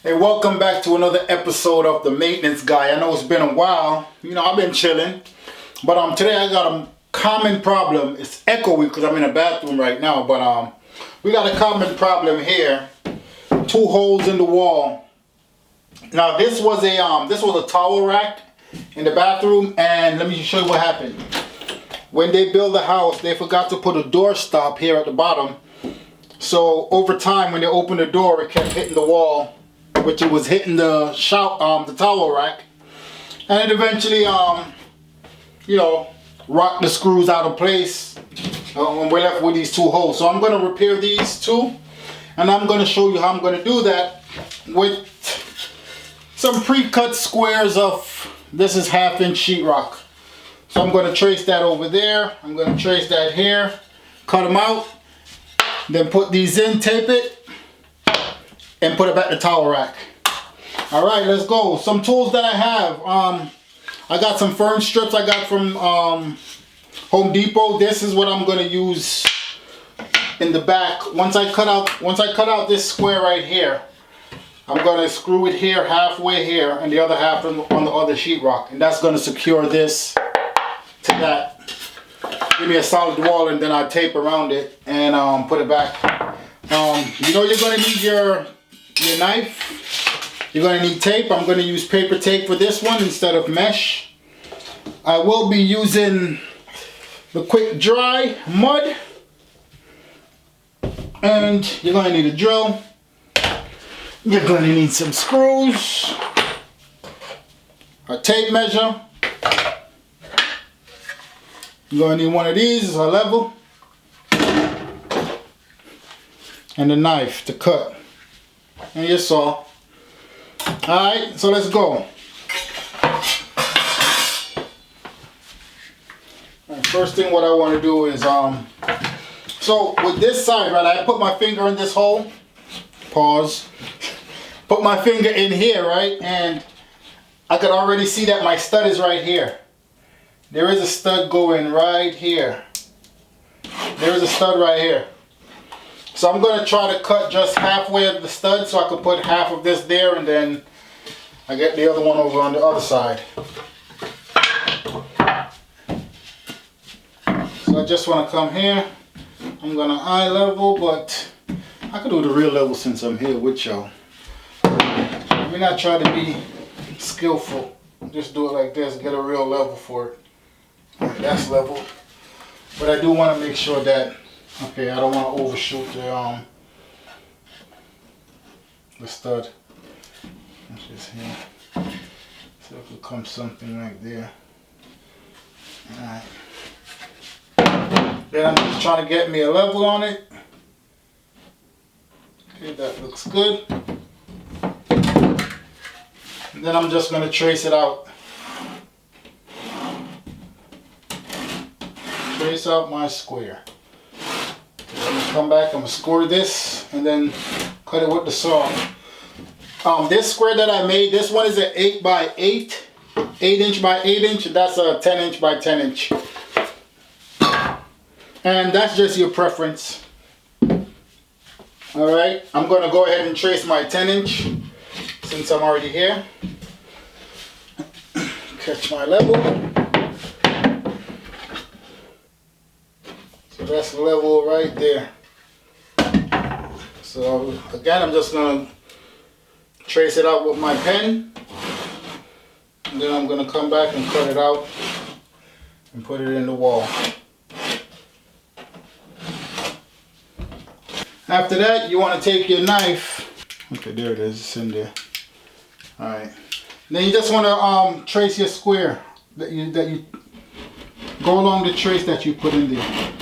Hey, welcome back to another episode of The Maintenance Guy. I know it's been a while. I've been chilling. But today I got a common problem. It's echoey because I'm in a bathroom right now. But we got a common problem here. 2 holes in the wall. Now this was a towel rack in the bathroom, and let me show you what happened. When they built the house, they forgot to put a door stop here at the bottom. So over time, when they opened the door, it kept hitting the wall, which it was hitting the towel rack, and it eventually rocked the screws out of place, and we're left with these 2 holes. So I'm going to repair these 2, and I'm going to show you how I'm going to do that with some pre-cut squares of, this is 1/2-inch sheetrock. So I'm going to trace that over there, I'm going to trace that here, cut them out, then put these in, tape it, and put it back in the towel rack. Alright, let's go. Some tools that I have. I got some fern strips I got from Home Depot. This is what I'm gonna use in the back. Once I cut out this square right here, I'm gonna screw it here, halfway here, and the other half on the other sheetrock, and that's gonna secure this to that. Give me a solid wall, and then I tape around it and put it back. You're gonna need your knife. You're gonna need tape. I'm gonna use paper tape for this one instead of mesh. I will be using the quick dry mud, and you're gonna need a drill. You're gonna need some screws, a tape measure. You're gonna need one of these, a level, and a knife to cut, and your saw. Alright, so let's go. Right, first thing what I want to do is, so with this side, right, I put my finger in this hole, pause, put my finger in here, right, and I could already see that my stud is right here. There is a stud going right here. There is a stud right here. So I'm going to try to cut just halfway of the stud so I can put half of this there, and then I get the other one over on the other side. So I just want to come here. I'm going to eye level, but I could do the real level since I'm here with y'all. Let me not try to be skillful. Just do it like this, get a real level for it. That's level. But I do want to make sure that, okay, I don't want to overshoot the stud. Let's just here. So it could come something like there. Alright. Then I'm just trying to get me a level on it. Okay, that looks good. And then I'm just going to trace it out. Trace out my square. I'm going to come back, I'm going to score this, and then cut it with the saw. This square that I made, this one is an 8 by 8, 8-inch by 8-inch, and that's a 10-inch by 10-inch. And that's just your preference. Alright, I'm going to go ahead and trace my 10-inch since I'm already here. Catch my level. So that's level right there. So again, I'm just going to trace it out with my pen, and then I'm going to come back and cut it out and put it in the wall. After that, you want to take your knife. Okay, there it is. It's in there. Alright. Then you just want to trace your square that you go along the trace that you put in there.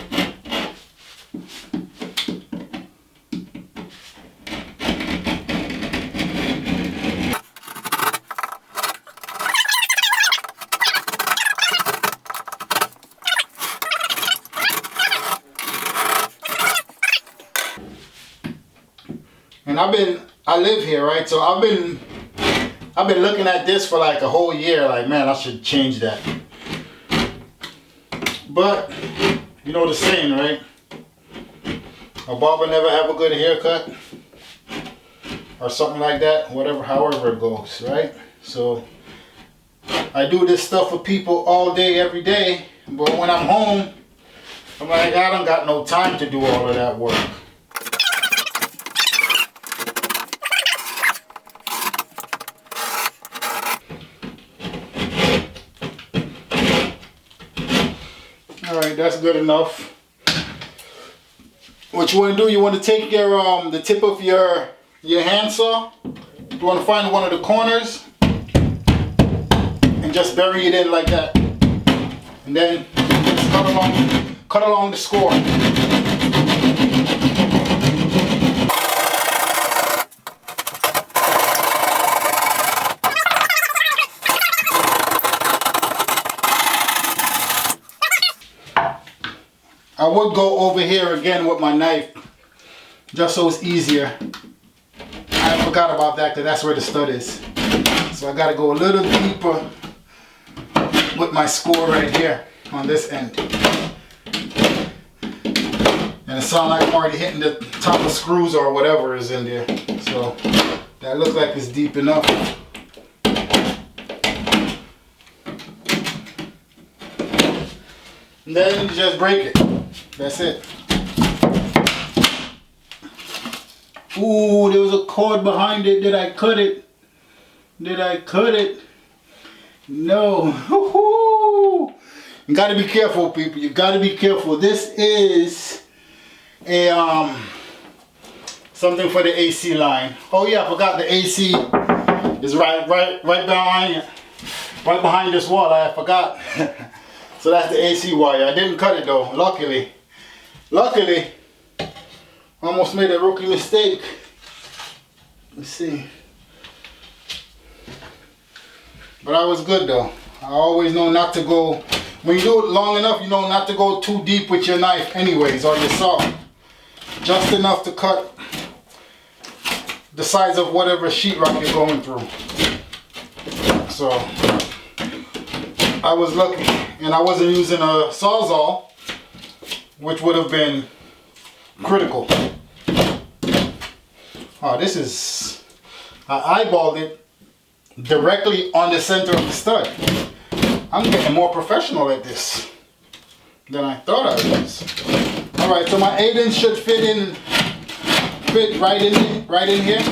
And I live here, right? So I've been looking at this for like a whole year, like, man, I should change that. But you know the saying, right? A barber never have a good haircut. or something like that, whatever, however it goes, right? So I do this stuff for people all day, every day, but when I'm home, I'm like, I don't got no time to do all of that work. Alright, that's good enough. What you want to do, you want to take your the tip of your handsaw. You want to find one of the corners and just bury it in like that. And then just cut along the score. I would go over here again with my knife, just so it's easier. I forgot about that because that's where the stud is. So I gotta go a little deeper with my score right here on this end. And it sounds like I'm already hitting the top of screws or whatever is in there. So that looks like it's deep enough. And then you just break it. That's it. Ooh, there was a cord behind it. Did I cut it? Did I cut it? No. Woo-hoo. You gotta be careful, people. You gotta be careful. This is a something for the AC line. Oh yeah, I forgot the AC is right behind this wall. I forgot. So that's the AC wire. I didn't cut it though, luckily. Luckily, almost made a rookie mistake. Let's see. But I was good though. I always know not to go, when you do it long enough, you know not to go too deep with your knife anyways, or your saw. Just enough to cut the size of whatever sheetrock you're going through. So, I was lucky. And I wasn't using a Sawzall, which would have been critical. Oh, this is, I eyeballed it directly on the center of the stud. I'm getting more professional at this than I thought I was. All right, so my 8" should fit right in here.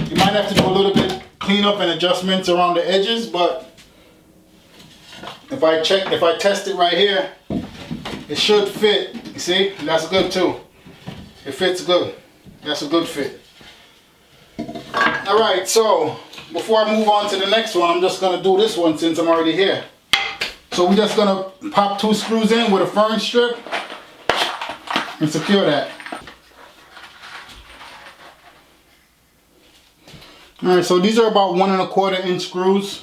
You might have to do a little bit cleanup and adjustments around the edges, but if I test it right here, it should fit. You see, that's good too. It fits good. That's a good fit. All right, so before I move on to the next one, I'm just gonna do this one since I'm already here. So we're just gonna pop 2 screws in with a fern strip and secure that. All right, so these are about 1 1/4 inch screws,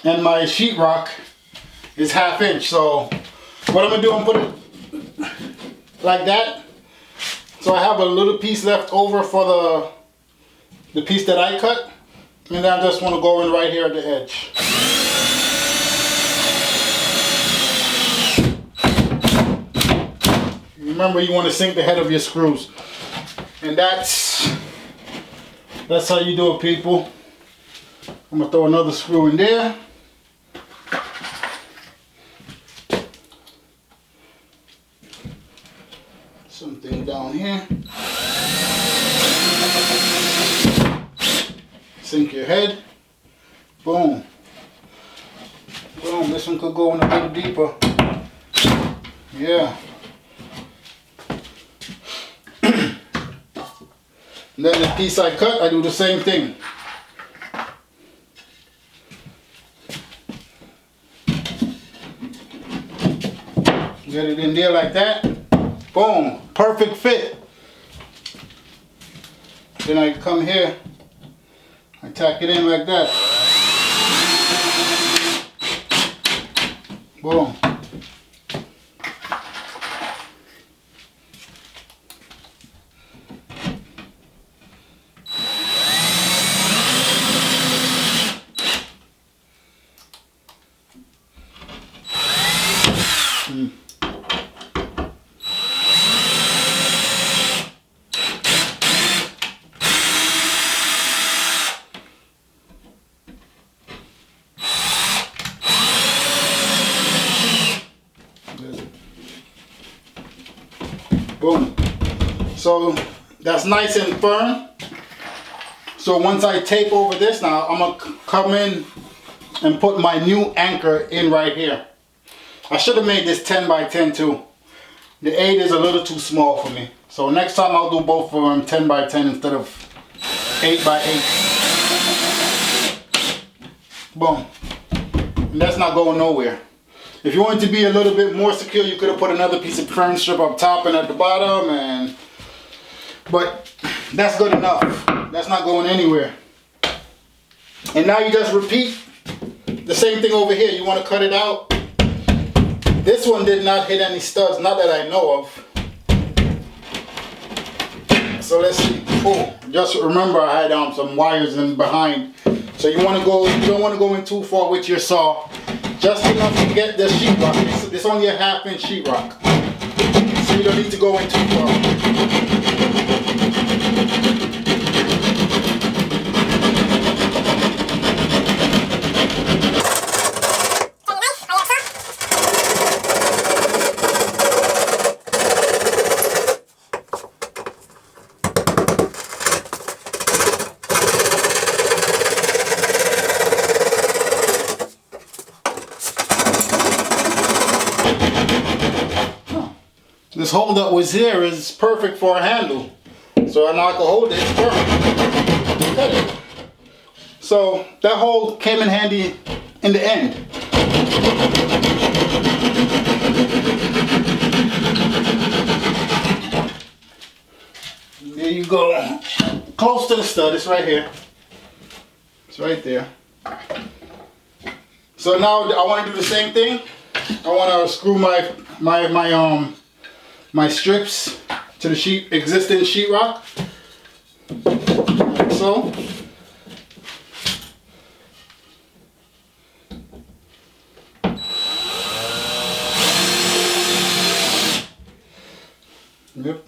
and my sheetrock is 1/2 inch. So what I'm gonna do, I'm put it like that. So I have a little piece left over for the piece that I cut, and then I just want to go in right here at the edge. Remember, you want to sink the head of your screws, and that's how you do it, people. I'm gonna throw another screw in there. Something down here. Sink your head. Boom. Boom. This one could go in a little deeper. Yeah. And then the piece I cut, I do the same thing. Get it in there like that. Boom. Perfect fit. Then I come here, I tack it in like that. Boom. So that's nice and firm. So once I tape over this now, I'm gonna come in and put my new anchor in right here. I should have made this 10 by 10 too. The 8 is a little too small for me. So next time I'll do both of them 10 by 10 instead of 8 by 8. Boom. And that's not going nowhere. If you want it to be a little bit more secure, you could have put another piece of fern strip up top and at the bottom, but that's good enough. That's not going anywhere. And now you just repeat the same thing over here. You want to cut it out. This one did not hit any studs, not that I know of. So let's see. Oh, just remember I had some wires in behind. So you want to go. You don't want to go in too far with your saw. Just enough to get the sheetrock. It's only a 1/2 inch sheetrock, so you don't need to go in too far. This hole that was here is perfect for a handle. So now I can hold it, it's perfect. Cut it. So that hole came in handy in the end. There you go. Close to the stud, it's right here. It's right there. So now I want to do the same thing. I want to screw my strips to the existing sheetrock, like so. Yep.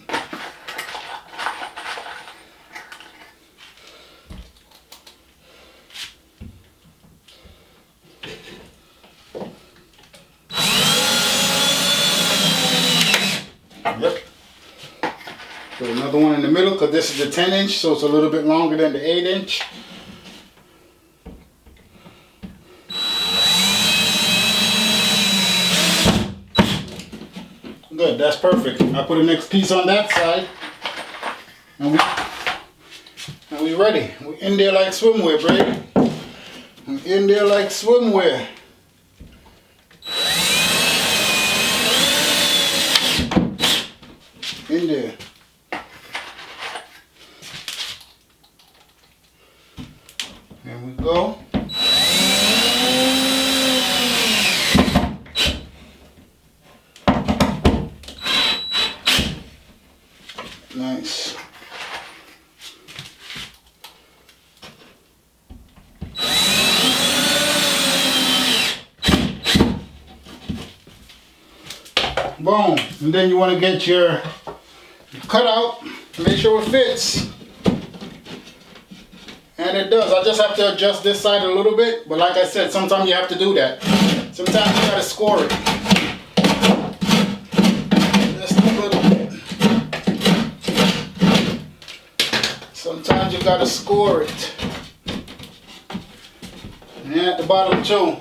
Yep. Put another one in the middle because this is the 10 inch, so it's a little bit longer than the 8 inch. Good, that's perfect. I put the next piece on that side, and we ready. We in there like swimwear, baby. We in there like swimwear. In there. There we go. Nice. Boom. And then you want to get your cutout, make sure it fits. And it does. I just have to adjust this side a little bit, but like I said, sometimes you have to do that. Sometimes you gotta score it. Just a little bit. Sometimes you gotta score it. And at the bottom too,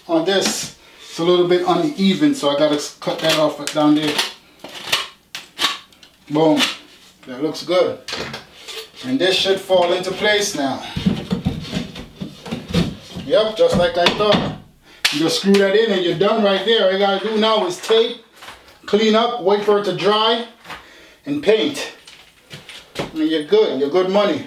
on this, it's a little bit uneven, so I gotta cut that off down there. Boom. That looks good. And this should fall into place now. Yep, just like I thought. You just screw that in and you're done right there. All you gotta do now is tape, clean up, wait for it to dry, and paint. And you're good. You're good money.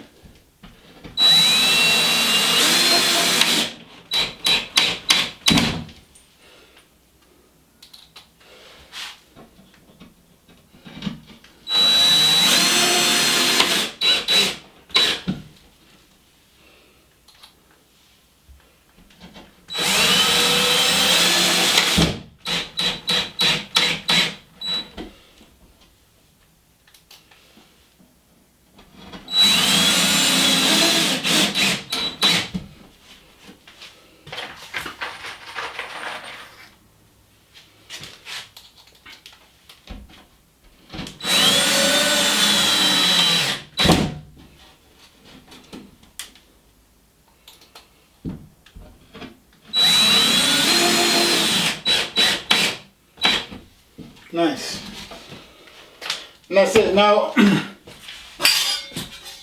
And that's it. Now,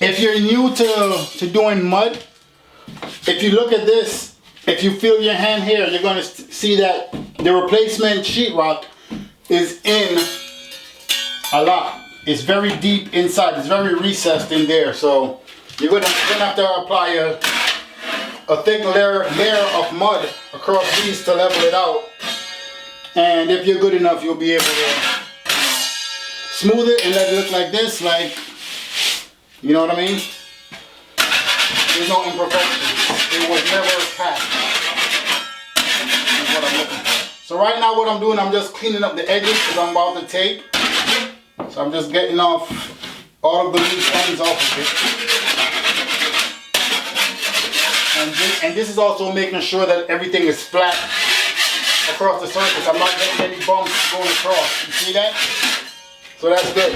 if you're new to doing mud, if you look at this, if you feel your hand here, you're going to see that the replacement sheetrock is in a lot. It's very deep inside. It's very recessed in there. So you're gonna have to apply a thick layer of mud across these to level it out. And if you're good enough, you'll be able to smooth it and let it look like this, like, you know what I mean? There's no imperfections. It was never attacked. That's what I'm looking for. So right now what I'm doing, I'm just cleaning up the edges because I'm about to tape. So I'm just getting off all of the loose ends off of it. And this is also making sure that everything is flat across the surface. I'm not getting any bumps going across. You see that? So that's good.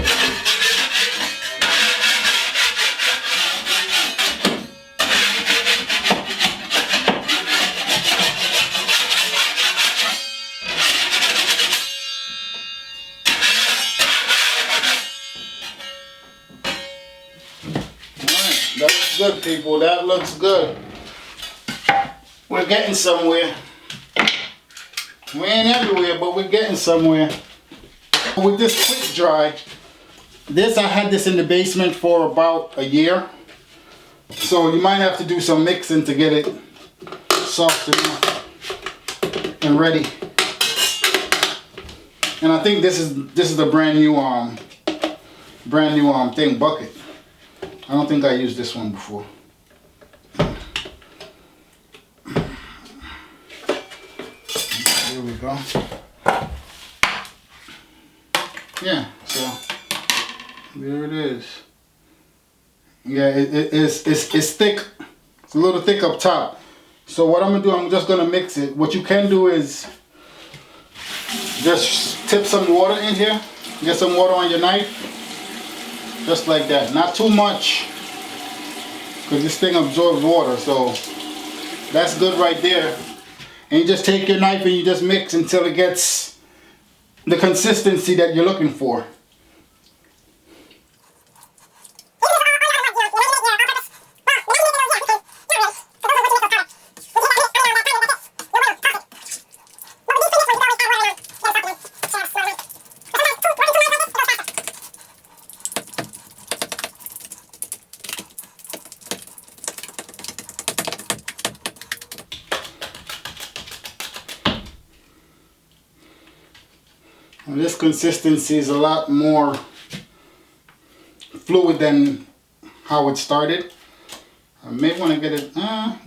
That looks good, people. That looks good. We're getting somewhere. We ain't everywhere, but we're getting somewhere. With this quick dry, I had this in the basement for about a year. So you might have to do some mixing to get it soft enough and ready. And I think this is the brand new thing, bucket. I don't think I used this one before. Here we go. Yeah, so there it is. Yeah, it's thick. It's a little thick up top. So what I'm gonna do, I'm just gonna mix it. What you can do is just tip some water in here. Get some water on your knife. Just like that. Not too much, because this thing absorbs water, so that's good right there. And you just take your knife and you just mix until it gets the consistency that you're looking for. And this consistency is a lot more fluid than how it started. I may want to get it.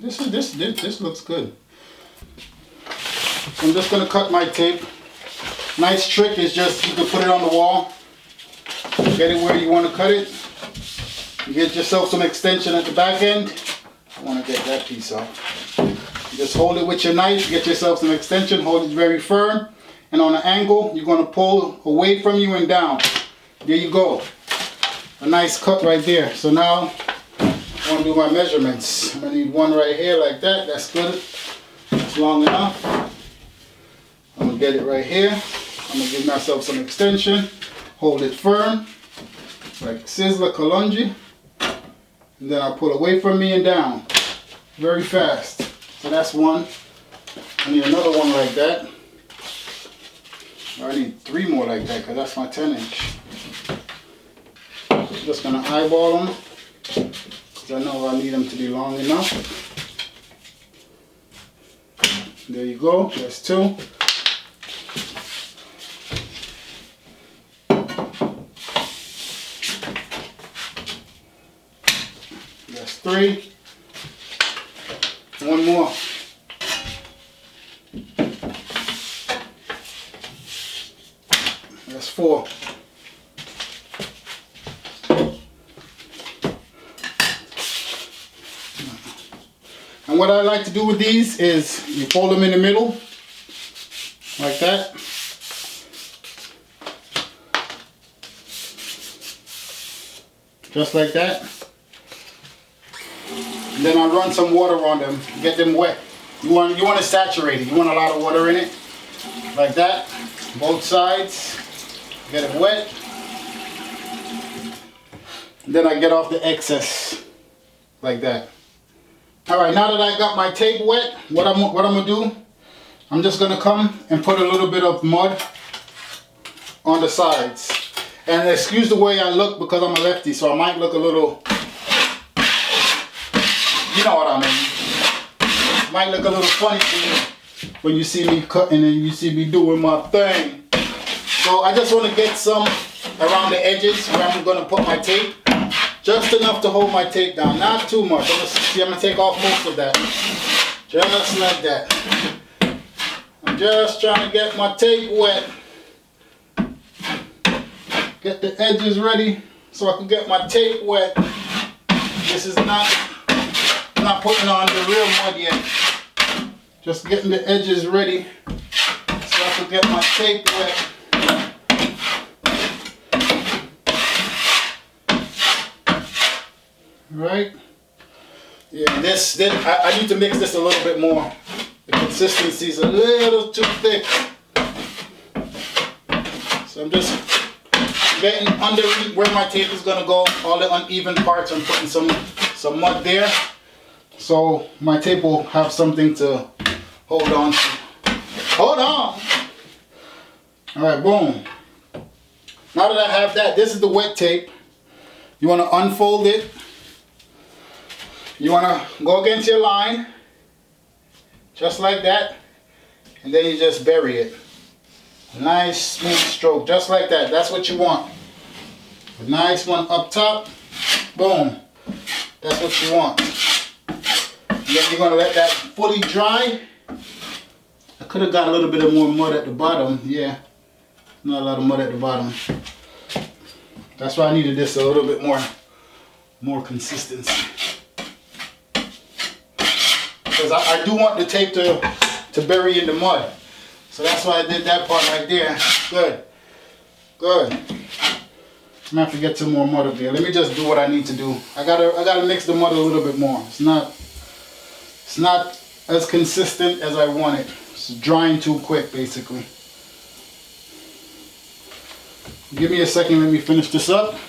This looks good. So I'm just gonna cut my tape. Nice trick is just you can put it on the wall. Get it where you want to cut it. Get yourself some extension at the back end. I want to get that piece off. Just hold it with your knife. Get yourself some extension. Hold it very firm. And on an angle, you're going to pull away from you and down. There you go. A nice cut right there. So now, I'm going to do my measurements. I'm going to need one right here like that. That's good. It's long enough. I'm going to get it right here. I'm going to give myself some extension. Hold it firm. Like Sizzler Kalonji. And then I'll pull away from me and down. Very fast. So that's one. I need another one like that. I need 3 more like that because that's my 10-inch. Just gonna eyeball them because I know I need them to be long enough. There you go. That's 2. That's 3. 1 more. That's 4. And what I like to do with these is you fold them in the middle like that. Just like that. And then I run some water on them, get them wet. You want to saturate it. You want a lot of water in it. Like that. Both sides. Get it wet. And then I get off the excess like that. All right, now that I got my tape wet, what I'm gonna do, I'm just gonna come and put a little bit of mud on the sides. And excuse the way I look because I'm a lefty, so I might look a little, you know what I mean. Might look a little funny to you when you see me cutting and you see me doing my thing. So I just want to get some around the edges where I'm going to put my tape. Just enough to hold my tape down, not too much. I'm going to take off most of that. Just like that. I'm just trying to get my tape wet. Get the edges ready so I can get my tape wet. This is not putting on the real mud yet. Just getting the edges ready so I can get my tape wet. Right? Yeah, this I need to mix this a little bit more. The consistency is a little too thick. So I'm just getting under where my tape is gonna go. All the uneven parts, I'm putting some mud there. So my tape will have something to hold on to. Hold on! Alright, boom. Now that I have that, this is the wet tape. You wanna unfold it. You want to go against your line, just like that, and then you just bury it. A nice smooth stroke, just like that. That's what you want. A nice one up top, boom. That's what you want. And then you're going to let that fully dry. I could have got a little bit of more mud at the bottom, yeah. Not a lot of mud at the bottom. That's why I needed this a little bit more consistency. Because I do want the tape to bury in the mud. So that's why I did that part right there. Good. Good. I'm gonna have to get some more mud up there. Let me just do what I need to do. I gotta mix the mud a little bit more. It's not as consistent as I want it. It's drying too quick basically. Give me a second, let me finish this up.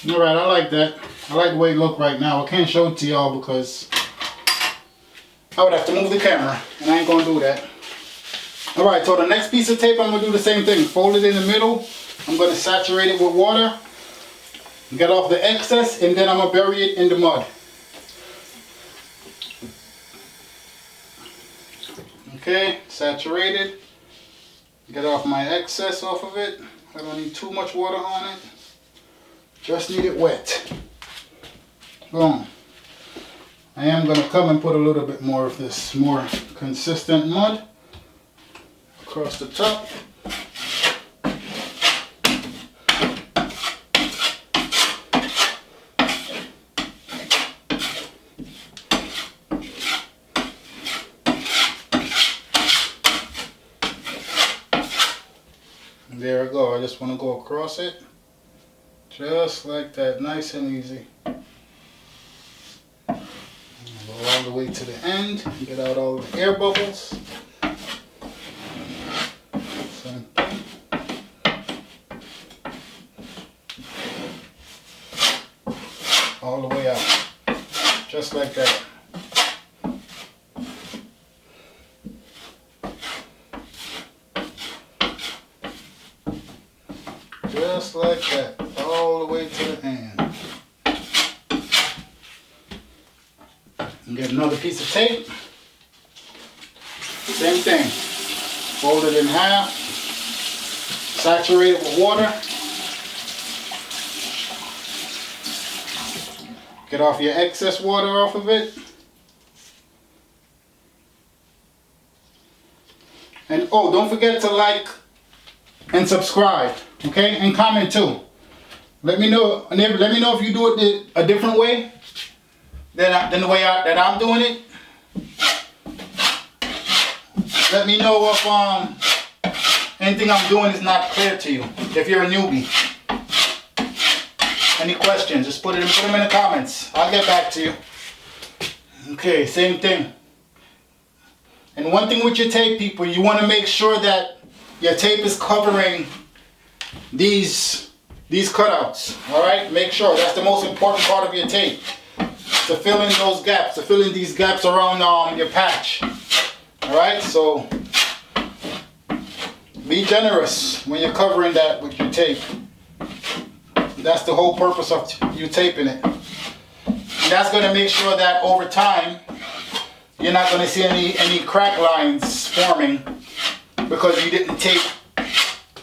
Alright, I like that. I like the way it looks right now. I can't show it to y'all because I would have to move the camera, and I ain't gonna do that. Alright, so the next piece of tape, I'm gonna do the same thing. Fold it in the middle. I'm gonna saturate it with water. Get off the excess, and then I'm gonna bury it in the mud. Okay, saturated. Get off my excess off of it. I don't need too much water on it. Just need it wet. Boom. I am going to come and put a little bit more of this more consistent mud across the top. There I go. I just want to go across it. Just like that, nice and easy. Go all the way to the end, get out all the air bubbles. Same thing. All the way out, just like that. just like that, all the way to the end. And get another piece of tape. Same thing. Fold it in half. Saturate it with water. Get off your excess water off of it. And oh, don't forget to like and subscribe, okay? And comment too. Let me know if you do it a different way than the way that I'm doing it. Let me know if anything I'm doing is not clear to you. If you're a newbie. Any questions, just put them in the comments. I'll get back to you. Okay, same thing. And one thing with your tape, people, you want to make sure that your tape is covering these cutouts. Alright? Make sure. That's the most important part of your tape. To fill in those gaps. To fill in these gaps around your patch. Alright? So be generous when you're covering that with your tape. That's the whole purpose of you taping it. And that's going to make sure that over time you're not going to see any crack lines forming because you didn't tape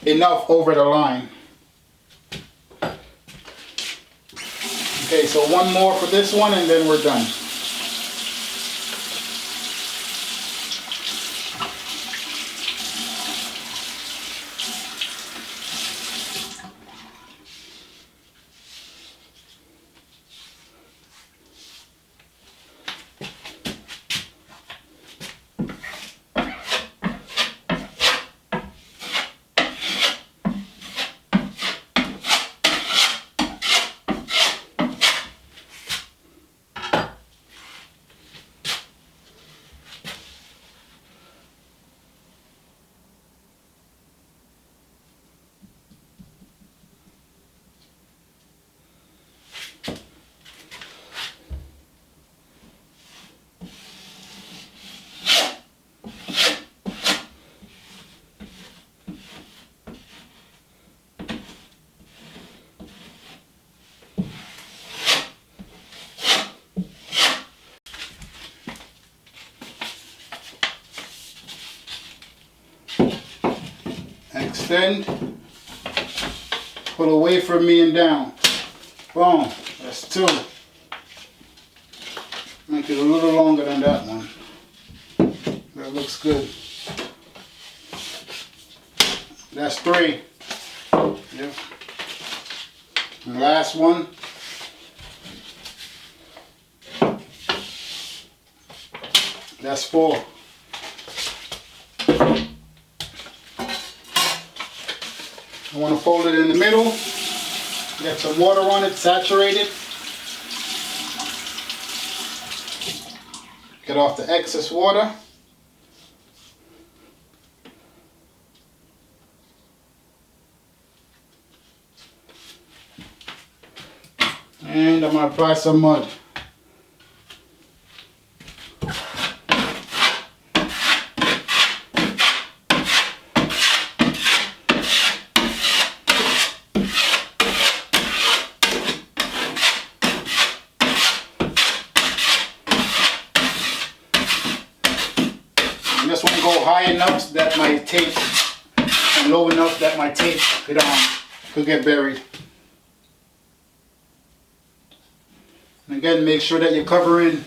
enough over the line. Okay, so one more for this one and then we're done. Extend, pull away from me and down. Boom, that's two. Make it a little longer than that one. That looks good. That's three. Yep. And last one. That's four. I want to fold it in the middle, get some water on it, saturate it, get off the excess water. And I'm going to apply some mud. Just want to go high enough that my tape, and low enough that my tape could get buried. And again, make sure that you're covering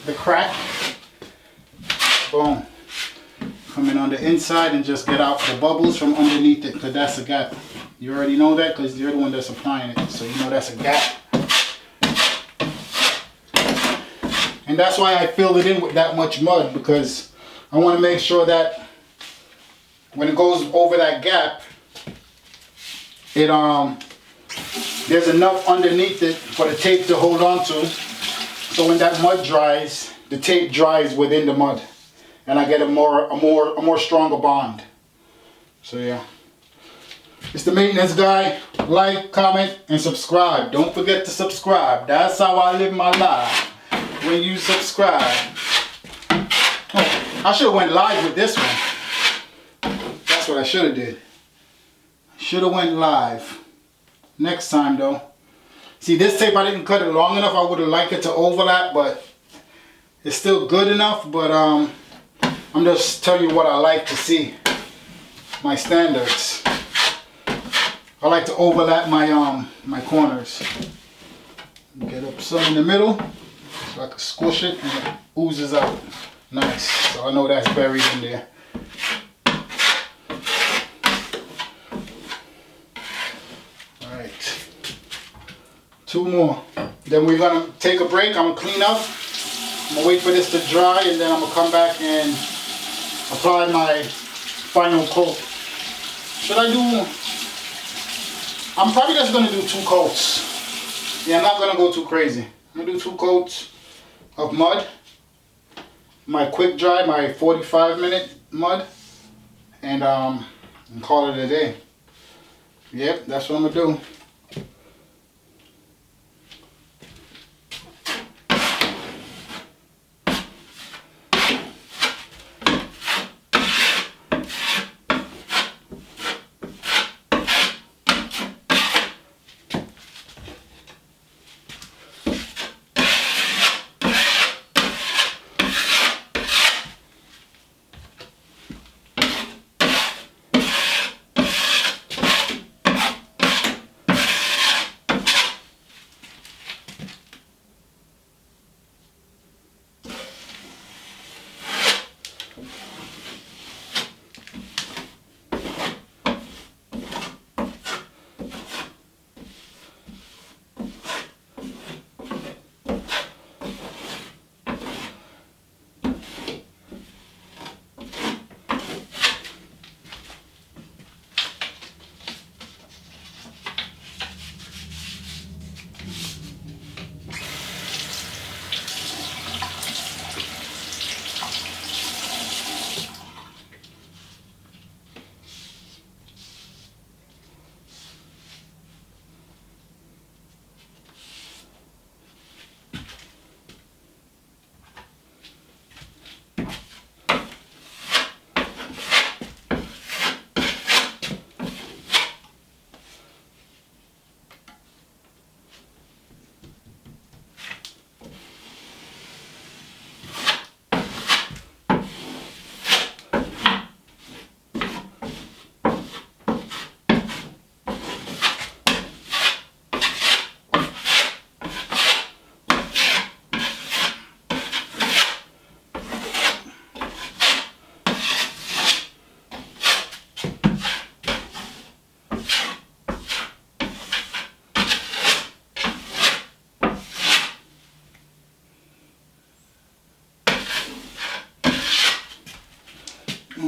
the crack. Boom. Come in on the inside and just get out the bubbles from underneath it, because that's a gap. You already know that because you're the one that's applying it, so you know that's a gap. And that's why I filled it in with that much mud, because I want to make sure that when it goes over that gap, there's enough underneath it for the tape to hold on to. So when that mud dries, the tape dries within the mud, and I get a more stronger bond. So yeah, it's the maintenance guy. Like, comment, and subscribe. Don't forget to subscribe. That's how I live my life. When you subscribe. Oh, I should have went live with this one. That's what I should have did. Should have went live. Next time though. See, this tape, I didn't cut it long enough. I would have liked it to overlap, but it's still good enough. But I'm just telling you what I like to see. My standards. I like to overlap my corners. Get up some in the middle so I can squish it and it oozes out. Nice. So I know that's buried in there. Alright. 2 more. Then we're gonna take a break. I'm gonna clean up. I'm gonna wait for this to dry and then I'm gonna come back and apply my final coat. Should I do? I'm probably just gonna do 2 coats. Yeah, I'm not gonna go too crazy. I'm gonna do 2 coats of mud. My quick dry, my 45-minute mud, and call it a day. Yep, that's what I'm gonna do.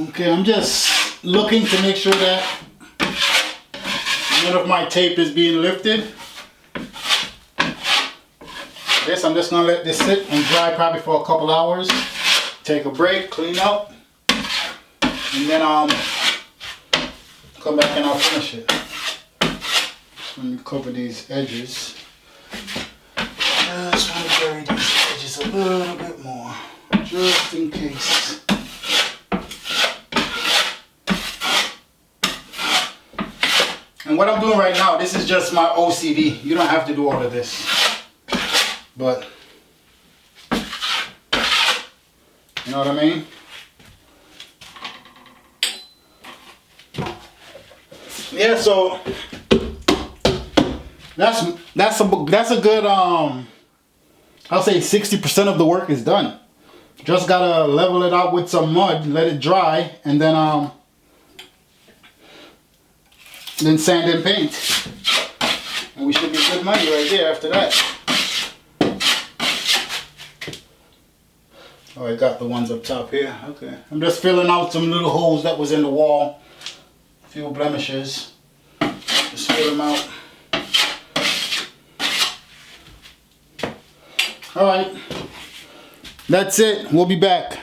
Okay, I'm just looking to make sure that none of my tape is being lifted. This, I'm just gonna let this sit and dry probably for a couple hours. Take a break, clean up, and then come back and I'll finish it. Just want to cover these edges. Just want to bury these edges a little bit more, just in case. And what I'm doing right now, this is just my OCD. You don't have to do all of this. But, you know what I mean? Yeah, so that's a good I'll say 60% of the work is done. Just gotta level it out with some mud, let it dry, and then sand and paint. And we should be good money right there after that. Oh, I got the ones up top here. Okay. I'm just filling out some little holes that was in the wall. A few blemishes. Just fill them out. Alright. That's it. We'll be back.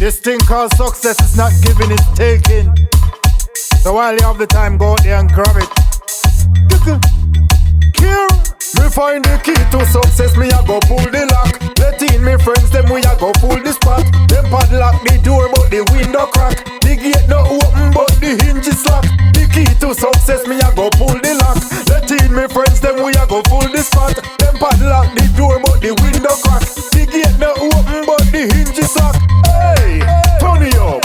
This thing called success is not giving, it's taking. So while you have the time, go out there and grab it. Here, me find the key to success, me a go pull the lock. Let in me friends, them we a go pull the spot. Them padlock the door, but the window crack. The gate no open, but the hinge is locked. The key to success, me a go pull the lock. Let in me friends, them we a go pull the spot. Them padlock the door, but the window crack. The gate no open, but the hinge is locked. Hey, turn it up,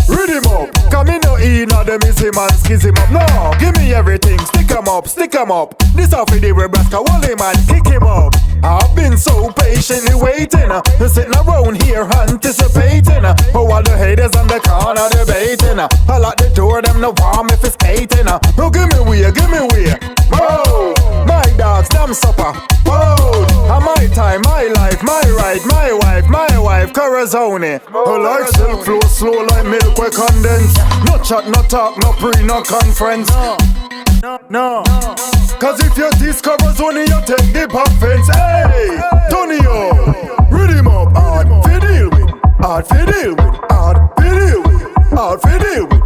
read him up. Come in no in, or them is him and skizz him up. No, give me everything, stick him up, stick him up. This off with the Nebraska, Wally man, kick him up. I've been so patiently waiting, sitting around here anticipating. While the haters on the corner debating. I lock the door, them no warm if it's hating. No, give me way, give me way. Whoa, my dogs, them supper. Whoa, my time, my life, my right, my wife, Corazoni. Like silk flow slow like milk we condense. No chat, no talk, no pre, no conference. No. Cause if you discover Tony, you take the back fence. Hey, Tony, read him up. Hard for deal with, hard for deal with, hard for deal with, hard for deal with.